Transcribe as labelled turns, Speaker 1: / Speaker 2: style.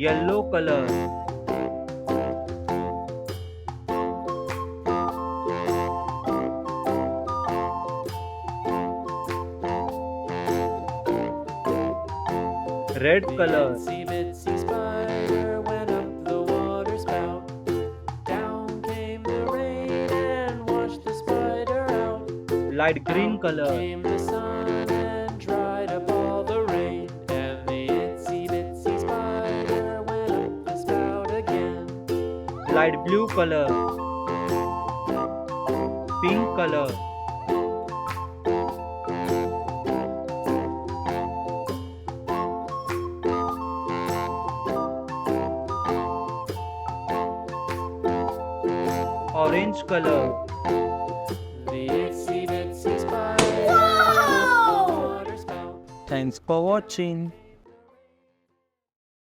Speaker 1: yellow color, red color,
Speaker 2: Itsy bitsy spider went up the water spout. Down came the rain and washed the spider out.
Speaker 1: light green
Speaker 2: Out
Speaker 1: color,
Speaker 2: came the sun and dried up all the rain. And the itsy bitsy spider went up the spout again.
Speaker 1: light blue color, pink color, orange color.
Speaker 2: The itsy bitsy spider went up the water spout.
Speaker 1: Thanks for watching.